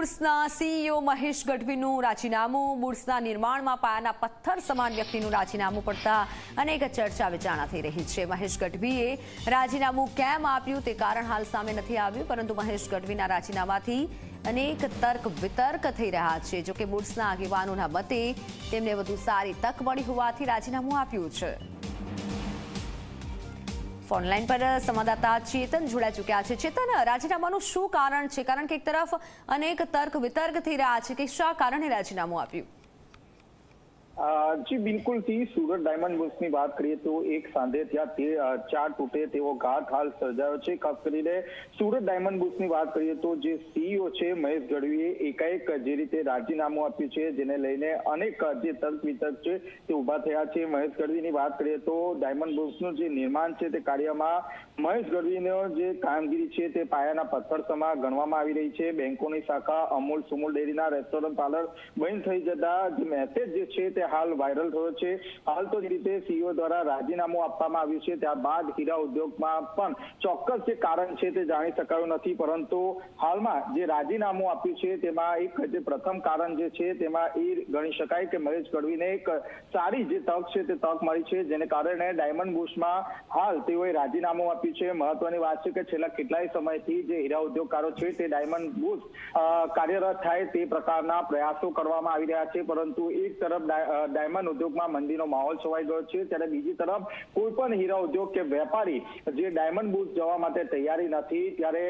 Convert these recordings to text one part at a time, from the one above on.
બુર્સના CEO Mahesh ગઢવીનું રાજીનામું, બુર્સના નિર્માણમાં પાયાના પથ્થર સમાન વ્યક્તિનું રાજીનામું પડતા અનેક ચર્ચા વિચારણા થઈ રહી છે. મહેશ ગઢવીએ રાજીનામું કેમ આપ્યું તે કારણ હાલ સામે નથી આવ્યું, પરંતુ મહેશ ગઢવીના રાજીનામાથી અનેક તર્ક વિતર્ક થઈ રહ્યા છે. જોકે બુર્સના આગેવાનોના મતે તેમને વધુ સારી તક મળી હોવાથી રાજીનામું આપ્યું છે. ઓનલાઈન પર સંવાદદાતા ચેતન જોડાઈ ચૂક્યા છે. ચેતન, રાજીનામાનું શું કારણ છે? કારણ કે એક તરફ અનેક તર્ક વિતર્ક થઈ રહ્યા છે કે શા કારણે રાજીનામું આપ્યું? જી બિલકુલ થી સુરત ડાયમંડ બુર્સની વાત કરીએ તો એક સાંધે ત્યાં ચાર તૂટે તેવો ઘાટ હાલ સર્જાયો છે. ખાસ કરીને સુરત ડાયમંડ બુર્સની વાત કરીએ તો જે સીઈઓ છે મહેશ ગઢવીએ એકાએક જે રીતે રાજીનામું આપ્યું છે, જેને લઈને અનેક જે તર્ક વિતર્ક છે તે ઉભા થયા છે. મહેશ ગઢવીની વાત કરીએ તો ડાયમંડ બુર્સનું જે નિર્માણ છે તે કાર્યમાં મહેશ ગઢવીનો જે કામગીરી છે તે પાયાના પથ્થર સમા ગણવામાં આવી રહી છે. બેંકોની શાખા, અમૂલ સુમૂલ ડેરીના રેસ્ટોરન્ટ પાર્લર બંધ થઈ જતા જે મેસેજ જે છે તે હાલ વાયરલ થયો છે. હાલ તો જ રીતે સીઈઓ દ્વારા રાજીનામું આપવામાં આવ્યું છે. ત્યારબાદ હીરા ઉદ્યોગમાં પણ ચોક્કસ જે કારણ છે તે જાણી શકાયું નથી, પરંતુ હાલમાં જે રાજીનામું આપ્યું છે તેમાં એક જે પ્રથમ કારણ જે છે તેમાં એ ગણી શકાય કે મહેશ ગઢવીને એક સારી જે તક છે તે તક મળી છે, જેને કારણે ડાયમંડ બુર્સમાં હાલ તેઓએ રાજીનામું આપ્યું છે. મહત્વની વાત છે કે છેલ્લા કેટલાય સમયથી જે હીરા ઉદ્યોગકારો છે તે ડાયમંડ બુર્સ કાર્યરત થાય તે પ્રકારના પ્રયાસો કરવામાં આવી રહ્યા છે, પરંતુ એક તરફ ડાયમંડ ઉદ્યોગમાં મંદીનો માહોલ છવાઈ ગયો છે, ત્યારે બીજી તરફ કોઈ પણ હીરા ઉદ્યોગ કે વેપારી જે ડાયમંડ બુર્સ જવા માટે તૈયારી નથી. ત્યારે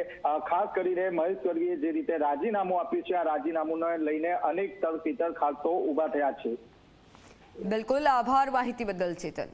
ખાસ કરીને મહેશ ગઢવીએ જે રીતે રાજીનામું આપ્યું છે, આ રાજીનામુંને લઈને અનેક તર્ક વિતર્ક ખાસ તો ઉભા થયા છે. બિલકુલ, આભાર માહિતી બદલ ચેતન.